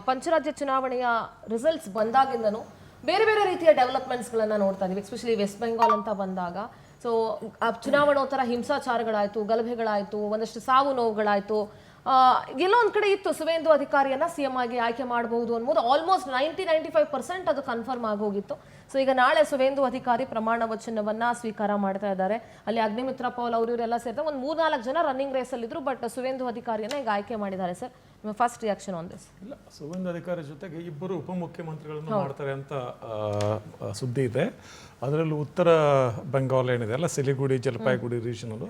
ಪಂಚರಾಜ್ಯ ಚುನಾವಣೆಯ ರಿಸಲ್ಟ್ಸ್ ಬಂದಾಗಿಂದನೂ ಬೇರೆ ಬೇರೆ ರೀತಿಯ ಡೆವಲಪ್ಮೆಂಟ್ಸ್ಗಳನ್ನು ನೋಡ್ತಾ ಇದೀವಿ. ಎಸ್ಪೆಷಲಿ ವೆಸ್ಟ್ ಬೆಂಗಾಲ್ ಅಂತ ಬಂದಾಗ ಸೊ ಚುನಾವಣೋತ್ತರ ಹಿಂಸಾಚಾರಗಳಾಯಿತು, ಗಲಭೆಗಳಾಯಿತು, ಒಂದಷ್ಟು ಸಾವು ನೋವುಗಳಾಯಿತು. ಎಲ್ಲೋ ಒಂದು ಕಡೆ ಇತ್ತು ಸುವೇಂದು ಅಧಿಕಾರಿಯನ್ನ ಸಿಎಂ ಆಗಿ ಆಯ್ಕೆ ಮಾಡಬಹುದು ಅನ್ನೋದು ಆಲ್ಮೋಸ್ಟ್ 95% ಅದು ಕನ್ಫರ್ಮ್ ಆಗೋಗಿತ್ತು. ಸೊ ಈಗ ನಾಳೆ ಸುವೇಂದು ಅಧಿಕಾರಿ ಪ್ರಮಾಣ ವಚನವನ್ನ ಸ್ವೀಕಾರ ಮಾಡ್ತಾ ಇದ್ದಾರೆ. ಅಲ್ಲಿ ಅಗ್ನಿಮಿತ್ರ ಪೌಲ್ ಅವರು ಇವರೆಲ್ಲ ಸೇರ್ತಾರೆ. ಒಂದು 3-4 ಜನ ರನ್ನಿಂಗ್ ರೇಸ್ ಅಲ್ಲಿ ಇದ್ರು, ಬಟ್ ಸುವೇಂದು ಅಧಿಕಾರಿಯನ್ನ ಈಗ ಆಯ್ಕೆ ಮಾಡಿದ್ದಾರೆ. ಸರ್, ನಿಮ್ಮ ಫಸ್ಟ್ ರಿಯಾಕ್ಷನ್ ಆನ್ ದಿಸ್? ಇಲ್ಲ, ಸುವೇಂದು ಅಧಿಕಾರಿ ಜೊತೆಗೆ ಇಬ್ಬರು ಉಪಮುಖ್ಯಮಂತ್ರಿಗಳನ್ನು ಮಾಡ್ತಾರೆ ಅಂತ ಸುದ್ದಿ ಇದೆ. ಅದರಲ್ಲೂ ಉತ್ತರ ಬೆಂಗಾಲ್ ಏನಿದೆ ಅಲ್ಲ, ಸಿಲಿಗುಡಿ, ಜಲಪಾಯಿಗುಡಿ ರೀಜನದು,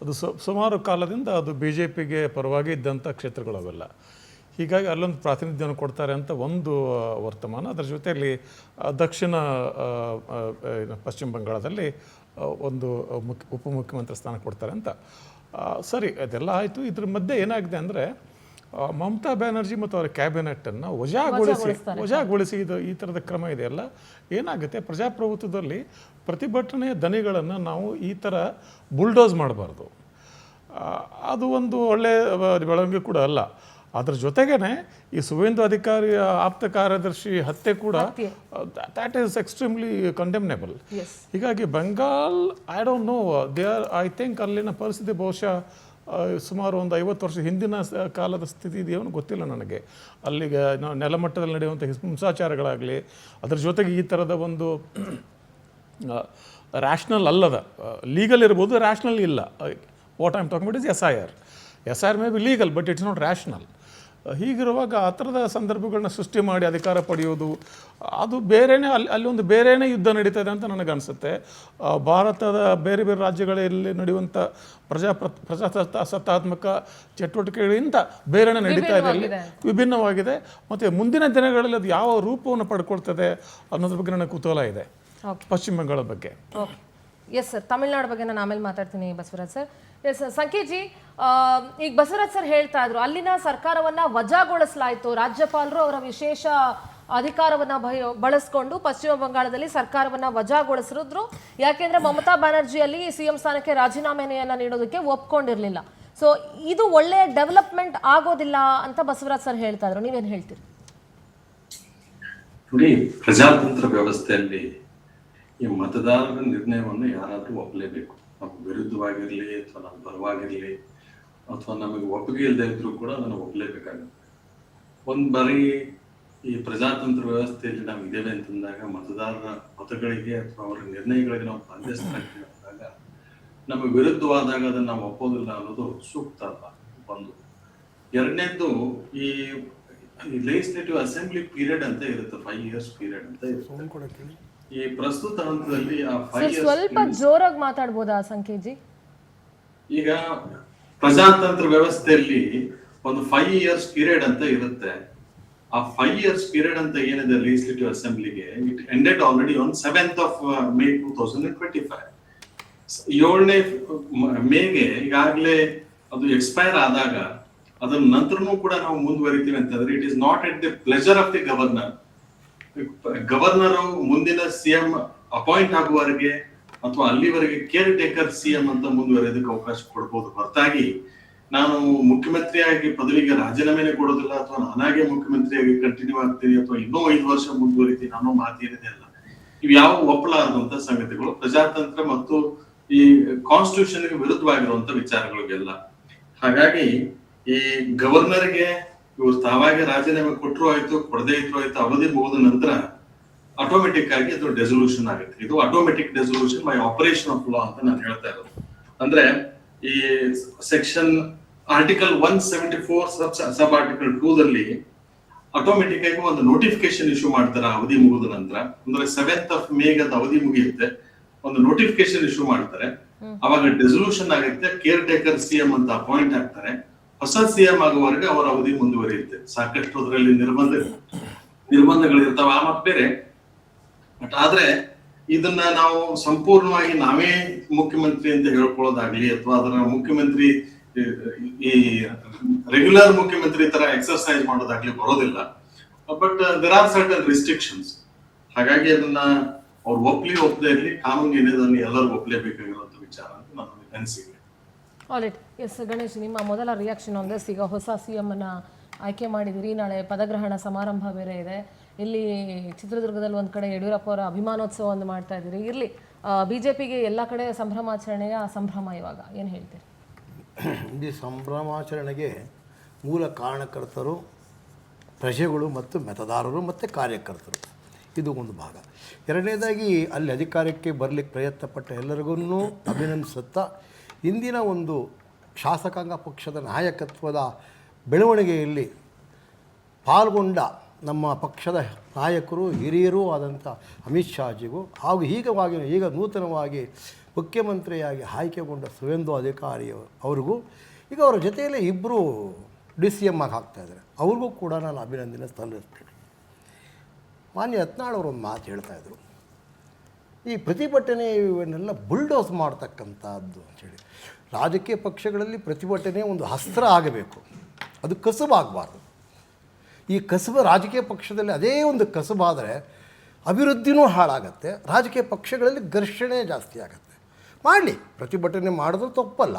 ಅದು ಸುಮಾರು ಕಾಲದಿಂದ ಅದು BJPಗೆ ಪರವಾಗಿ ಇದ್ದಂಥ ಕ್ಷೇತ್ರಗಳು ಅವೆಲ್ಲ. ಹೀಗಾಗಿ ಅಲ್ಲೊಂದು ಪ್ರಾತಿನಿಧ್ಯವನ್ನು ಕೊಡ್ತಾರೆ ಅಂತ ಒಂದು ವರ್ತಮಾನ. ಅದರ ಜೊತೆಯಲ್ಲಿ ದಕ್ಷಿಣ ಪಶ್ಚಿಮ ಬಂಗಾಳದಲ್ಲಿ ಒಂದು ಉಪಮುಖ್ಯಮಂತ್ರಿ ಸ್ಥಾನ ಕೊಡ್ತಾರೆ ಅಂತ. ಸರಿ, ಅದೆಲ್ಲ ಆಯಿತು. ಇದ್ರ ಮಧ್ಯೆ ಏನಾಗಿದೆ ಅಂದರೆ ಮಮತಾ ಬ್ಯಾನರ್ಜಿ ಮತ್ತು ಅವರ ಕ್ಯಾಬಿನೆಟ್ಟನ್ನು ವಜಾಗೊಳಿಸಿ ಇದು ಈ ಥರದ ಕ್ರಮ ಇದೆಯಲ್ಲ, ಏನಾಗುತ್ತೆ, ಪ್ರಜಾಪ್ರಭುತ್ವದಲ್ಲಿ ಪ್ರತಿಭಟನೆಯ ದನಿಗಳನ್ನು ನಾವು ಈ ಥರ ಬುಲ್ಡೋಸ್ ಮಾಡಬಾರ್ದು. ಅದು ಒಂದು ಒಳ್ಳೆಯ ಬೆಳವಣಿಗೆ ಕೂಡ ಅಲ್ಲ. ಅದ್ರ ಜೊತೆಗೇ ಈ ಸುವೇಂದು ಅಧಿಕಾರಿ ಆಪ್ತ ಕಾರ್ಯದರ್ಶಿ ಹತ್ಯೆ ಕೂಡ ದ್ಯಾಟ್ ಈಸ್ ಎಕ್ಸ್ಟ್ರೀಮ್ಲಿ ಕಂಡೆಮ್ನೇಬಲ್. ಹೀಗಾಗಿ Bengal I don't know, I think ಅಲ್ಲಿನ ಪರಿಸ್ಥಿತಿ ಬಹುಶಃ ಸುಮಾರು ಒಂದು 50 ವರ್ಷ ಹಿಂದಿನ ಕಾಲದ ಸ್ಥಿತಿ ಇದೆಯೋ ಗೊತ್ತಿಲ್ಲ ನನಗೆ. ಅಲ್ಲಿಗೆ ನೆಲಮಟ್ಟದಲ್ಲಿ ನಡೆಯುವಂಥ ಹಿಂಸಾಚಾರಗಳಾಗಲಿ, ಅದರ ಜೊತೆಗೆ ಈ ಥರದ ಒಂದು ರ್ಯಾಷನಲ್ ಅಲ್ಲದ, ಲೀಗಲ್ ಇರ್ಬೋದು, ರ್ಯಾಷನಲ್ ಇಲ್ಲ. What I am talking about is SIR may be legal, but it's not rational. ಹೀಗಿರುವಾಗ ಆ ಥರದ ಸಂದರ್ಭಗಳನ್ನ ಸೃಷ್ಟಿ ಮಾಡಿ ಅಧಿಕಾರ ಪಡೆಯೋದು ಅದು ಬೇರೆಯೇ, ಅಲ್ಲಿ ಒಂದು ಬೇರೆಯೇ ಯುದ್ಧ ನಡೀತದೆ ಅಂತ ನನಗನ್ಸುತ್ತೆ. ಭಾರತದ ಬೇರೆ ಬೇರೆ ರಾಜ್ಯಗಳಲ್ಲಿ ನಡೆಯುವಂಥ ಪ್ರಜಾಸತ್ತಾತ್ಮಕ ಚಟುವಟಿಕೆಗಳಿಂದ ಬೇರೆಯೇ ನಡೀತಾ ಇದೆ, ಅಲ್ಲಿ ವಿಭಿನ್ನವಾಗಿದೆ. ಮತ್ತು ಮುಂದಿನ ದಿನಗಳಲ್ಲಿ ಅದು ಯಾವ ರೂಪವನ್ನು ಪಡ್ಕೊಳ್ತದೆ ಅನ್ನೋದ್ರ ಬಗ್ಗೆ ನನಗೆ ಕುತೂಹಲ ಇದೆ, ಪಶ್ಚಿಮ ಬಂಗಾಳ ಬಗ್ಗೆ. ಎಸ್ ಸರ್, ತಮಿಳ್ನಾಡು ಬಗ್ಗೆ ನಾನು ಆಮೇಲೆ ಮಾತಾಡ್ತೀನಿ ಬಸವರಾಜ್ ಸರ್. ಎಸ್ ಸಂಕೇಜಿ, ಈಗ ಬಸವರಾಜ್ ಸರ್ ಹೇಳ್ತಾ ಇದ್ರು ಅಲ್ಲಿನ ಸರ್ಕಾರವನ್ನ ವಜಾಗೊಳಿಸಲಾಯಿತು, ರಾಜ್ಯಪಾಲರು ಅವರ ವಿಶೇಷ ಅಧಿಕಾರವನ್ನ ಬಳಸ್ಕೊಂಡು ಪಶ್ಚಿಮ ಬಂಗಾಳದಲ್ಲಿ ಸರ್ಕಾರವನ್ನ ವಜಾಗೊಳಿಸಿದ್ರು. ಯಾಕೆಂದ್ರೆ ಮಮತಾ ಬ್ಯಾನರ್ಜಿಯಲ್ಲಿ ಸಿಎಂ ಸ್ಥಾನಕ್ಕೆ ರಾಜೀನಾಮೆಯನ್ನ ನೀಡೋದಕ್ಕೆ ಒಪ್ಕೊಂಡಿರ್ಲಿಲ್ಲ. ಸೊ ಇದು ಒಳ್ಳೆಯ ಡೆವಲಪ್ಮೆಂಟ್ ಆಗೋದಿಲ್ಲ ಅಂತ ಬಸವರಾಜ್ ಸರ್ ಹೇಳ್ತಾ ಇದ್ರು, ನೀವೇನ್ ಹೇಳ್ತೀರಿ? ನೋಡಿ, ಪ್ರಜಾತಂತ್ರ ವ್ಯವಸ್ಥೆಯಲ್ಲಿ ಈ ಮತದಾರರ ನಿರ್ಣಯವನ್ನು ಯಾರಾದ್ರೂ ಒಪ್ಪಲೇಬೇಕು. ನಮ್ಗೆ ವಿರುದ್ಧವಾಗಿರ್ಲಿ ಅಥವಾ ನಮ್ಮ ಪರವಾಗಿರ್ಲಿ ಅಥವಾ ನಮಗೆ ಒಪ್ಪಿಗೆ ಇಲ್ಲದೆ ಇದ್ರೂ ಕೂಡ ಅದನ್ನು ಒಪ್ಪಲೇಬೇಕಾಗುತ್ತೆ. ಒಂದ್ ಬಾರಿ ಈ ಪ್ರಜಾತಂತ್ರ ವ್ಯವಸ್ಥೆಯಲ್ಲಿ ನಾವು ಇದ್ದೇವೆ ಅಂತಂದಾಗ ಮತದಾರರ ಮತಗಳಿಗೆ ಅಥವಾ ಅವರ ನಿರ್ಣಯಗಳಿಗೆ ನಾವು ಬಾಧ್ಯಸ್ಥರಾಗ್ತೀವಿ ಅಂದಾಗ ನಮಗೆ ವಿರುದ್ಧವಾದಾಗ ಅದನ್ನು ನಾವು ಒಪ್ಪೋದಿಲ್ಲ ಅನ್ನೋದು ಸೂಕ್ತ ಅಲ್ಲ. ಒಂದು. ಎರಡನೇದ್ದು, ಈ ಲೆಜಿಸ್ಲೇಟಿವ್ ಅಸೆಂಬ್ಲಿ ಪೀರಿಯಡ್ ಅಂತ ಇರುತ್ತೆ, 5 years ಪೀರಿಯಡ್ ಅಂತ ಇರುತ್ತೆ. ಈ ಪ್ರಸ್ತುತ ಹಂತದಲ್ಲಿ ಆ 5 years ಸ್ವಲ್ಪ ಜೋರಾಗಿ ಮಾತಾಡಬಹುದಾ ಸಂಕೇಜಿ? ಈಗ ಪ್ರಜಾತಂತ್ರ ವ್ಯವಸ್ಥೆಯಲ್ಲಿ ಒಂದು 5 years ಪೀರಿಯಡ್ ಅಂತ ಇರುತ್ತೆ. ಆ 5 years ಪೀರಿಯಡ್ ಅಂತ ಏನಿದೆ ಲೆಜಿಸ್ಲೇಟಿವ್ ಅಸೆಂಬ್ಲಿಗೆ, it ended already on 7th of May 2025. 7ನೇ ಮೇಗೆ ಈಗಾಗಲೇ ಅದು ಎಕ್ಸ್ಪೈರ್ ಆದಾಗ ಅದರ ನಂತರನೂ ಕೂಡ ನಾವು ಮುಂದುವರಿತೀವಿ ಅಂತಂದ್ರೆ it is not at the pleasure of the governor. Governor ಮುಂದಿನ ಸಿಎಂ ಅಪಾಯಿಂಟ್ ಆಗುವವರೆಗೆ ಅಥವಾ ಅಲ್ಲಿವರೆಗೆ ಕೇರ್ ಟೇಕರ್ ಸಿಎಂ ಅಂತ ಮುಂದುವರೆಯೋದಕ್ಕೆ ಅವಕಾಶ ಕೊಡ್ಬೋದು. ಹೊರತಾಗಿ ನಾನು ಮುಖ್ಯಮಂತ್ರಿಯಾಗಿ ಪದವಿಗೆ ರಾಜೀನಾಮೆನೆ ಕೊಡೋದಿಲ್ಲ ಅಥವಾ ನಾನಾಗೆ ಮುಖ್ಯಮಂತ್ರಿಯಾಗಿ ಕಂಟಿನ್ಯೂ ಆಗ್ತೀನಿ ಅಥವಾ ಇನ್ನೂ 5 ವರ್ಷ ಮುಂದುವರಿತೀನಿ ಅನ್ನೋ ಮಾತೇನಿದೆ ಅಲ್ಲ, ಇವು ಯಾವ ಒಪ್ಪಲಾರದಂತ ಸಂಗತಿಗಳು, ಪ್ರಜಾತಂತ್ರ ಮತ್ತು ಈ ಕಾನ್ಸ್ಟಿಟ್ಯೂಷನ್ಗೆ ವಿರುದ್ಧವಾಗಿರುವಂತ ವಿಚಾರಗಳಿಗೆಲ್ಲ. ಹಾಗಾಗಿ ಈ ಗವರ್ನರ್ಗೆ ಇವರು ತಾವಾಗಿ ರಾಜೀನಾಮೆ ಕೊಟ್ಟರು ಆಯ್ತು, ಕೊಡದೇ ಇದ್ರು ಆಯ್ತು, ಅವಧಿ ಮುಗಿದ ನಂತರ ಆಟೋಮೆಟಿಕ್ ಆಗಿ ಅದು ಡೆಸೊಲ್ಯೂಷನ್ ಆಗುತ್ತೆ. ಇದು automatic dissolution by operation of law ಅಂತ ನಾನು ಹೇಳ್ತಾ ಇರೋದು. ಅಂದ್ರೆ ಈ ಸೆಕ್ಷನ್ ಆರ್ಟಿಕಲ್ 174 ಸಬ್ ಆರ್ಟಿಕಲ್ 2 ದಲ್ಲಿ ಆಟೋಮೆಟಿಕ್ ಆಗಿ ಒಂದು ನೋಟಿಫಿಕೇಶನ್ ಇಶ್ಯೂ ಮಾಡ್ತಾರೆ ಅವಧಿ ಮುಗಿದ ನಂತರ. ಅಂದ್ರೆ 7th of May ಅದು ಅವಧಿ ಮುಗಿಯುತ್ತೆ, ಒಂದು ನೋಟಿಫಿಕೇಶನ್ ಇಶ್ಯೂ ಮಾಡ್ತಾರೆ. ಅವಾಗ ಡೆಸೊಲ್ಯೂಷನ್ ಆಗುತ್ತೆ, ಕೇರ್ ಟೇಕರ್ ಸಿಎಂ ಅಂತ ಅಪಾಯಿಂಟ್ ಆಗ್ತಾರೆ. ಹೊಸ ಸಿಎಂ ಆಗುವವರೆಗೆ ಅವರ ಅವಧಿ ಮುಂದುವರಿಯುತ್ತೆ. ಸಾಕಷ್ಟು ಅದರಲ್ಲಿ ನಿರ್ಬಂಧಗಳಿರ್ತಾವ ಆ ಮತ್ ಬೇರೆ. ಬಟ್ ಆದ್ರೆ ಇದನ್ನ ನಾವು ಸಂಪೂರ್ಣವಾಗಿ ನಾವೇ ಮುಖ್ಯಮಂತ್ರಿ ಅಂತ ಹೇಳ್ಕೊಳ್ಳೋದಾಗ್ಲಿ ಅಥವಾ ಅದರ ಮುಖ್ಯಮಂತ್ರಿ ಈ ರೆಗ್ಯುಲರ್ ಮುಖ್ಯಮಂತ್ರಿ ತರ ಎಕ್ಸರ್ಸೈಸ್ ಮಾಡೋದಾಗ್ಲಿ ಬರೋದಿಲ್ಲ. But there are certain restrictions. ಹಾಗಾಗಿ ಅದನ್ನ ಅವ್ರು ಒಪ್ಪದೇ ಇರ್ಲಿ, ಕಾನೂನು ಏನಿದೆ ಅದನ್ನ ಎಲ್ಲರೂ ಒಪ್ಪಲೇಬೇಕಾಗಿರುವಂತ ವಿಚಾರ ಅಂತ ನನ್ನ ಅನಿಸಿಕೆ. ಆಲ್ರೈಟ್. ಎಸ್ ಗಣೇಶ್, ನಿಮ್ಮ ಮೊದಲ ರಿಯಾಕ್ಷನ್ ಆನ್ ದಿಸ್. ಈಗ ಹೊಸ ಸಿಎಂ ಅನ್ನ ಆಯ್ಕೆ ಮಾಡಿದಿರಿ. ನಾಳೆ ಪದಗ್ರಹಣ ಸಮಾರಂಭ ಬೇರೆ ಇದೆ. ಇಲ್ಲಿ ಚಿತ್ರದುರ್ಗದಲ್ಲಿ ಒಂದು ಕಡೆ ಯಡಿಯೂರಪ್ಪ ಅವರ ಅಭಿಮಾನೋತ್ಸವವನ್ನು ಮಾಡ್ತಾ ಇದ್ದೀರಿ. ಇರಲಿ, ಬಿಜೆಪಿಗೆ ಎಲ್ಲ ಕಡೆ ಸಂಭ್ರಮಾಚರಣೆಯ ಸಂಭ್ರಮ. ಇವಾಗ ಏನು ಹೇಳ್ತೀರಿ? ಈ ಸಂಭ್ರಮಾಚರಣೆಗೆ ಮೂಲ ಕಾರಣಕರ್ತರು ಪ್ರಜೆಗಳು ಮತ್ತು ಮತದಾರರು ಮತ್ತು ಕಾರ್ಯಕರ್ತರು, ಇದು ಒಂದು ಭಾಗ. ಎರಡನೇದಾಗಿ ಅಲ್ಲಿ ಅಧಿಕಾರಕ್ಕೆ ಬರಲಿಕ್ಕೆ ಪ್ರಯತ್ನಪಟ್ಟ ಎಲ್ಲರಿಗೂ ಅಭಿನಂದಿಸುತ್ತಾ ಇಂದಿನ ಒಂದು ಶಾಸಕಾಂಗ ಪಕ್ಷದ ನಾಯಕತ್ವದ ಬೆಳವಣಿಗೆಯಲ್ಲಿ ಪಾಲ್ಗೊಂಡ ನಮ್ಮ ಪಕ್ಷದ ನಾಯಕರು ಹಿರಿಯರೂ ಆದಂಥ ಅಮಿತ್ ಶಾಜಿಗೂ ಹಾಗೂ ಈಗ ನೂತನವಾಗಿ ಮುಖ್ಯಮಂತ್ರಿಯಾಗಿ ಆಯ್ಕೆಗೊಂಡ ಸುವೇಂದು ಅಧಿಕಾರಿ ಅವ್ರಿಗೂ, ಈಗ ಅವರ ಜೊತೆಯಲ್ಲೇ ಇಬ್ಬರು DCM ಆಗಿ ಹಾಕ್ತಾಯಿದ್ದಾರೆ, ಅವ್ರಿಗೂ ಕೂಡ ನಾನು ಅಭಿನಂದನೆ ಸಲ್ಲಿಸ್ತೇನೆ. ಮಾನ್ಯ ಯತ್ನಾಳ್ ಅವರು ಒಂದು ಮಾತು ಹೇಳ್ತಾಯಿದ್ರು, ಈ ಪ್ರತಿಭಟನೆ ಇವನ್ನೆಲ್ಲ ಬುಲ್ಡೋಸ್ ಮಾಡ್ತಕ್ಕಂಥದ್ದು ಅಂಥೇಳಿ. ರಾಜಕೀಯ ಪಕ್ಷಗಳಲ್ಲಿ ಪ್ರತಿಭಟನೆ ಒಂದು ಅಸ್ತ್ರ ಆಗಬೇಕು, ಅದು ಕಸುಬಾಗಬಾರ್ದು. ಈ ಕಸುಬು ರಾಜಕೀಯ ಪಕ್ಷದಲ್ಲಿ ಅದೇ ಒಂದು ಕಸುಬಾದರೆ ಅಭಿವೃದ್ಧಿನೂ ಹಾಳಾಗತ್ತೆ, ರಾಜಕೀಯ ಪಕ್ಷಗಳಲ್ಲಿ ಘರ್ಷಣೆ ಜಾಸ್ತಿ ಆಗುತ್ತೆ. ಮಾಡಲಿ, ಪ್ರತಿಭಟನೆ ಮಾಡೋದು ತಪ್ಪಲ್ಲ,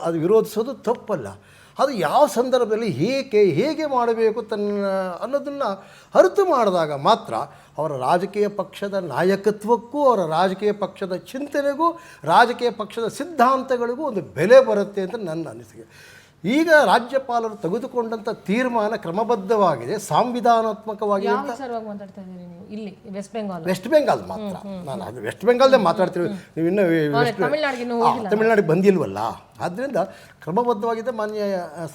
ಅದು ವಿರೋಧಿಸೋದು ತಪ್ಪಲ್ಲ. ಅದು ಯಾವ ಸಂದರ್ಭದಲ್ಲಿ ಹೇಗೆ ಮಾಡಬೇಕು ಅನ್ನೋದನ್ನು ಅರಿತು ಮಾಡಿದಾಗ ಮಾತ್ರ ಅವರ ರಾಜಕೀಯ ಪಕ್ಷದ ನಾಯಕತ್ವಕ್ಕೂ ಅವರ ರಾಜಕೀಯ ಪಕ್ಷದ ಚಿಂತನೆಗೂ ರಾಜಕೀಯ ಪಕ್ಷದ ಸಿದ್ಧಾಂತಗಳಿಗೂ ಒಂದು ಬೆಲೆ ಬರುತ್ತೆ ಅಂತ ನನ್ನ ಅನಿಸಿಕೆ. ಈಗ ರಾಜ್ಯಪಾಲರು ತೆಗೆದುಕೊಂಡಂಥ ತೀರ್ಮಾನ ಕ್ರಮಬದ್ಧವಾಗಿದೆ, ಸಾಂವಿಧಾನಾತ್ಮಕವಾಗಿದೆ ಅಂತ. ಮಾತಾಡ್ತಾ ಇದ್ದೀರಿ ನೀವು ಇಲ್ಲಿ ವೆಸ್ಟ್ ಬೆಂಗಾಲ್ ಮಾತ್ರ, ನಾನು ಅದು ವೆಸ್ಟ್ ಬೆಂಗಾಲ್ದೇ ಮಾತಾಡ್ತೀವಿ, ನೀವು ಇನ್ನೂ ತಮಿಳ್ನಾಡಿಗೆ ಬಂದಿಲ್ವಲ್ಲ. ಆದ್ದರಿಂದ ಕ್ರಮಬದ್ಧವಾಗಿದೆ. ಮಾನ್ಯ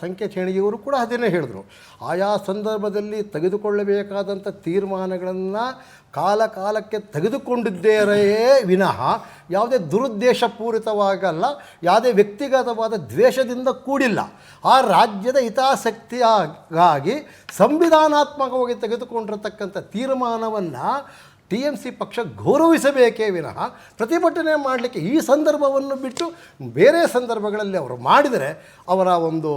ಸಂಖ್ಯೆ ಚೇಣಿಗೆಯವರು ಕೂಡ ಅದನ್ನೇ ಹೇಳಿದ್ರು, ಆಯಾ ಸಂದರ್ಭದಲ್ಲಿ ತೆಗೆದುಕೊಳ್ಳಬೇಕಾದಂಥ ತೀರ್ಮಾನಗಳನ್ನು ಕಾಲಕ್ಕೆ ತೆಗೆದುಕೊಂಡಿದ್ದೇರೆಯೇ ವಿನಃ ಯಾವುದೇ ದುರುದ್ದೇಶಪೂರಿತವಾಗಲ್ಲ, ಯಾವುದೇ ವ್ಯಕ್ತಿಗತವಾದ ದ್ವೇಷದಿಂದ ಕೂಡಿಲ್ಲ. ಆ ರಾಜ್ಯದ ಹಿತಾಸಕ್ತಿಯಾಗಿ ಸಂವಿಧಾನಾತ್ಮಕವಾಗಿ ತೆಗೆದುಕೊಂಡಿರತಕ್ಕಂಥ ತೀರ್ಮಾನವನ್ನು TMC ಪಕ್ಷ ಗೌರವಿಸಬೇಕೇ ವಿನಃ ಪ್ರತಿಭಟನೆ ಮಾಡಲಿಕ್ಕೆ ಈ ಸಂದರ್ಭವನ್ನು ಬಿಟ್ಟು ಬೇರೆ ಸಂದರ್ಭಗಳಲ್ಲಿ ಅವರು ಮಾಡಿದರೆ ಅವರ ಒಂದು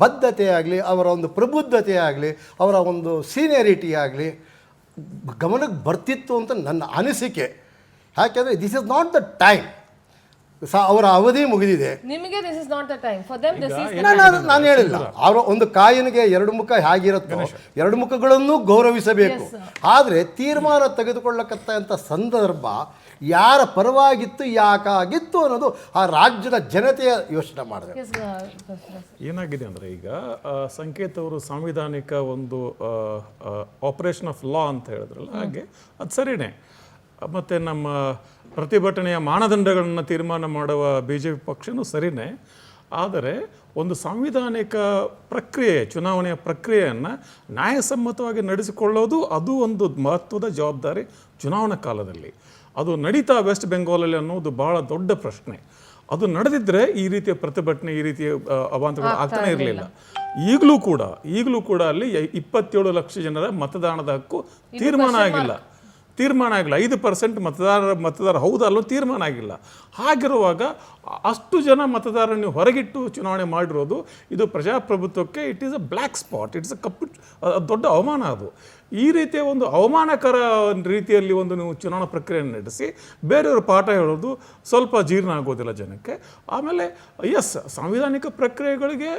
ಬದ್ಧತೆ ಆಗಲಿ, ಅವರ ಒಂದು ಪ್ರಬುದ್ಧತೆ ಆಗಲಿ, ಅವರ ಒಂದು ಸೀನಿಯರಿಟಿ ಆಗಲಿ ಗಮನಕ್ಕೆ ಬರ್ತಿತ್ತು ಅಂತ ನನ್ನ ಅನಿಸಿಕೆ. ಯಾಕೆಂದರೆ this is not the time, ಅವರ ಅವಧಿ ಮುಗಿದಿದೆ. ನಿಮಗೆ this is not the time for them. This is ನಾನು ಹೇಳಿಲ್ಲ, ಅವರ ಒಂದು ಕಾಯಿನಿಗೆ ಎರಡು ಮುಖ ಹೇಗಿರುತ್ತೋ ಎರಡು ಮುಖಗಳನ್ನು ಗೌರವಿಸಬೇಕು. ಆದರೆ ತೀರ್ಮಾನ ತೆಗೆದುಕೊಳ್ಳಕ್ಕಂಥ ಸಂದರ್ಭ ಯಾರ ಪರವಾಗಿತ್ತು, ಯಾಕಾಗಿತ್ತು ಅನ್ನೋದು ಆ ರಾಜ್ಯದ ಜನತೆಯ ಯೋಚನೆ ಮಾಡಬೇಕು. ಏನಾಗಿದೆ ಅಂದರೆ, ಈಗ ಸಂಕೇತ್ ಅವರು ಸಾಂವಿಧಾನಿಕ ಒಂದು ಆಪರೇಷನ್ ಆಫ್ ಲಾ ಅಂತ ಹೇಳಿದ್ರಲ್ಲ, ಹಾಗೆ ಅದು ಸರಿನೇ. ಮತ್ತು ನಮ್ಮ ಪ್ರತಿಭಟನೆಯ ಮಾನದಂಡಗಳನ್ನು ತೀರ್ಮಾನ ಮಾಡುವ BJP ಪಕ್ಷನೂ ಸರಿನೇ. ಆದರೆ ಒಂದು ಸಾಂವಿಧಾನಿಕ ಪ್ರಕ್ರಿಯೆ, ಚುನಾವಣೆಯ ಪ್ರಕ್ರಿಯೆಯನ್ನು ನ್ಯಾಯಸಮ್ಮತವಾಗಿ ನಡೆಸಿಕೊಳ್ಳೋದು ಅದು ಒಂದು ಮಹತ್ವದ ಜವಾಬ್ದಾರಿ ಚುನಾವಣಾ ಕಾಲದಲ್ಲಿ. ಅದು ನಡೀತಾ ವೆಸ್ಟ್ ಬೆಂಗಾಲಲ್ಲಿ ಅನ್ನೋದು ಬಹಳ ದೊಡ್ಡ ಪ್ರಶ್ನೆ. ಅದು ನಡೆದಿದ್ದರೆ ಈ ರೀತಿಯ ಪ್ರತಿಭಟನೆ, ಈ ರೀತಿಯ ಅವಾಂತರಗಳು ಆಗ್ತಾನೆ ಇರಲಿಲ್ಲ. ಈಗಲೂ ಕೂಡ ಅಲ್ಲಿ 27 ಲಕ್ಷ ಜನರ ಮತದಾನದ ಹಕ್ಕು ತೀರ್ಮಾನ ಆಗಿಲ್ಲ. 5% ಮತದಾರ ಹೌದಲ್ಲೋ ತೀರ್ಮಾನ ಆಗಿಲ್ಲ. ಹಾಗಿರುವಾಗ ಅಷ್ಟು ಜನ ಮತದಾರರು ನೀವು ಹೊರಗಿಟ್ಟು ಚುನಾವಣೆ ಮಾಡಿರೋದು ಇದು ಪ್ರಜಾಪ್ರಭುತ್ವಕ್ಕೆ it is a black spot, it's a ಕಪ್ಪು, ದೊಡ್ಡ ಅವಮಾನ ಅದು. ಈ ರೀತಿಯ ಒಂದು ಅವಮಾನಕರ ರೀತಿಯಲ್ಲಿ ಒಂದು ನೀವು ಚುನಾವಣಾ ಪ್ರಕ್ರಿಯೆಯನ್ನು ನಡೆಸಿ ಬೇರೆಯವರು ಪಾಠ ಹೇಳೋದು ಸ್ವಲ್ಪ ಜೀರ್ಣ ಆಗೋದಿಲ್ಲ ಜನಕ್ಕೆ. ಆಮೇಲೆ ಸಾಂವಿಧಾನಿಕ ಪ್ರಕ್ರಿಯೆಗಳಿಗೆ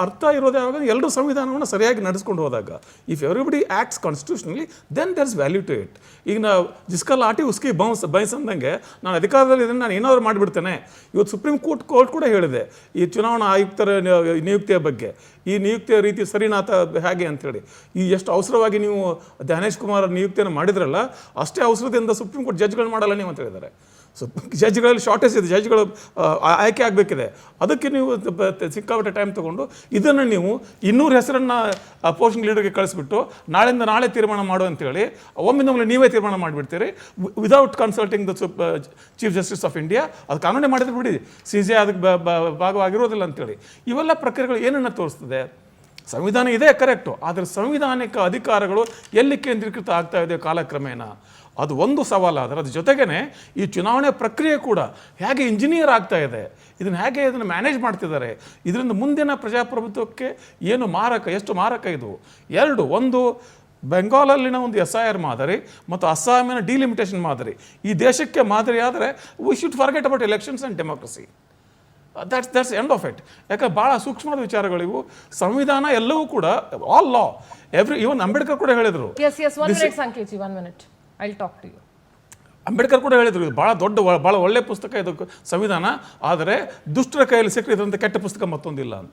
ಅರ್ಥ ಇರೋದೇ ಆವಾಗ ಎಲ್ಲರೂ ಸಂವಿಧಾನವನ್ನು ಸರಿಯಾಗಿ ನಡೆಸ್ಕೊಂಡು ಹೋದಾಗ, if everybody acts constitutionally then there is value to it. ಈಗ ನಾವು ಜಿಸ್ಕಾ ಲಾಟಿ ಉಸ್ಕಿ ಬೈಸ್ ಅಂದಂಗೆ ನಾನು ಅಧಿಕಾರದಲ್ಲಿ ಇದನ್ನು ನಾನು ಏನಾದರೂ ಮಾಡಿಬಿಡ್ತೇನೆ. ಇವತ್ತು ಸುಪ್ರೀಂ ಕೋರ್ಟ್ ಕೂಡ ಹೇಳಿದೆ ಈ ಚುನಾವಣಾ ಆಯುಕ್ತರ ನಿಯುಕ್ತಿಯ ಬಗ್ಗೆ, ಈ ನಿಯುಕ್ತಿಯ ರೀತಿ ಸರಿನಾಥ ಹೇಗೆ ಅಂಥೇಳಿ. ಈ ಎಷ್ಟು ಅವಸರವಾಗಿ ನೀವು ಧ್ಯಾನೇಶ್ ಕುಮಾರ್ ನಿಯುಕ್ತಿಯನ್ನು ಮಾಡಿದ್ರಲ್ಲ, ಅಷ್ಟೇ ಅವಸರದಿಂದ ಸುಪ್ರೀಂ ಕೋರ್ಟ್ ಜಡ್ಜ್ಗಳು ಮಾಡಲ್ಲ ನೀವು ಅಂತ ಹೇಳಿದ್ದಾರೆ. ಸೊ ಜಡ್ಜ್ಗಳಲ್ಲಿ ಶಾರ್ಟೇಜ್ ಇದೆ, ಜಡ್ಜ್ಗಳು ಆಯ್ಕೆ ಆಗಬೇಕಿದೆ. ಅದಕ್ಕೆ ನೀವು ಸಿಕ್ಕಾಪಟ್ಟೆ ಟೈಮ್ ತೊಗೊಂಡು ಇದನ್ನು ನೀವು 200 ಹೆಸರನ್ನು ಅಪೋಸಿಷನ್ ಲೀಡರ್ಗೆ ಕಳಿಸ್ಬಿಟ್ಟು ನಾಳೆ ತೀರ್ಮಾನ ಮಾಡು ಅಂತೇಳಿ ಒಮ್ಮಿಂದೊಮ್ಮೆ ನೀವೇ ತೀರ್ಮಾನ ಮಾಡಿಬಿಡ್ತೀರಿ without consulting the chief justice of India. ಅದು ಕಾನೂನೇ ಮಾಡಿದ್ರೆ ಬಿಡಿ, CJI ಅದಕ್ಕೆ ಭಾಗವಾಗಿರೋದಿಲ್ಲ ಅಂತೇಳಿ. ಇವೆಲ್ಲ ಪ್ರಕ್ರಿಯೆಗಳು ಏನನ್ನು ತೋರಿಸ್ತದೆ? ಸಂವಿಧಾನ ಇದೆ ಕರೆಕ್ಟು, ಆದರೆ ಸಂವಿಧಾನಿಕ ಅಧಿಕಾರಗಳು ಎಲ್ಲಿ ಕೇಂದ್ರೀಕೃತ ಆಗ್ತಾ ಇದೆ ಕಾಲಕ್ರಮೇಣ, ಅದು ಒಂದು ಸವಾಲಾದರೆ ಅದ್ರ ಜೊತೆಗೇ ಈ ಚುನಾವಣೆ ಪ್ರಕ್ರಿಯೆ ಕೂಡ ಹೇಗೆ ಇಂಜಿನಿಯರ್ ಆಗ್ತಾ ಇದೆ, ಇದನ್ನು ಮ್ಯಾನೇಜ್ ಮಾಡ್ತಿದ್ದಾರೆ. ಇದರಿಂದ ಮುಂದಿನ ಪ್ರಜಾಪ್ರಭುತ್ವಕ್ಕೆ ಏನು ಮಾರಕ, ಎಷ್ಟು ಮಾರಕ ಇದು. ಒಂದು ಬೆಂಗಾಲಲ್ಲಿನ ಒಂದು SIR ಮಾದರಿ ಮತ್ತು ಅಸ್ಸಾಮಿನ ಡಿಲಿಮಿಟೇಷನ್ ಮಾದರಿ ಈ ದೇಶಕ್ಕೆ ಮಾದರಿ ಆದರೆ we should forget about elections and democracy. That's end of it. ಯಾಕಂದ್ರೆ ಭಾಳ ಸೂಕ್ಷ್ಮವಾದ ವಿಚಾರಗಳಿವು. ಸಂವಿಧಾನ ಎಲ್ಲವೂ ಕೂಡ ಆಲ್ ಲಾ ಇವನ್ ಅಂಬೇಡ್ಕರ್ ಕೂಡ ಹೇಳಿದರು. ಎಸ್ 1 minute ಸಂಕೇತಿ, 1 minute I will talk to you. Ambedkar ಕೂಡ ಹೇಳಿದರು ಇದು ಭಾಳ ದೊಡ್ಡ ಭಾಳ ಒಳ್ಳೆ ಪುಸ್ತಕ ಇದು ಸಂವಿಧಾನ, ಆದರೆ ದುಷ್ಟರ ಕೈಯಲ್ಲಿ ಸಿಕ್ಕರೆ ಇದರಂತೆ ಕೆಟ್ಟ ಪುಸ್ತಕ ಮತ್ತೊಂದಿಲ್ಲ ಅಂತ.